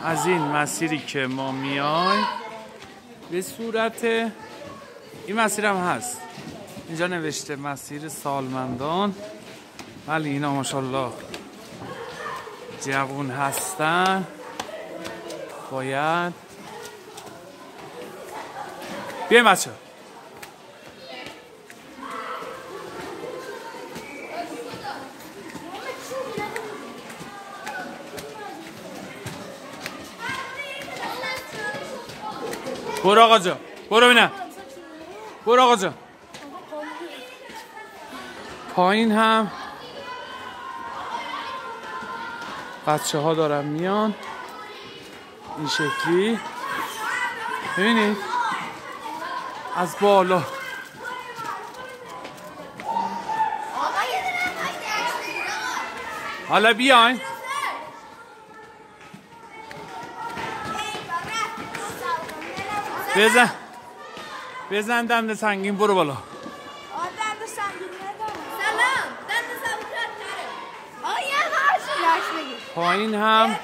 از این مسیری که ما میایم به صورت این مسیر هم هست، اینجا نوشته مسیر سالمندان، ولی اینا ماشاءالله جوون هستن. باید بیایم بچه ها. برو آقا جا، برو بینم، برو آقا جا. پایین هم بچه ها دارن میان این شکلی، ببینید از بالا. حالا بیاین بزن دنده سنگین، برو بالا. دنده سنگین ندارم. سلام، دنده سنگین تره. یه باش بگیر. پایین هم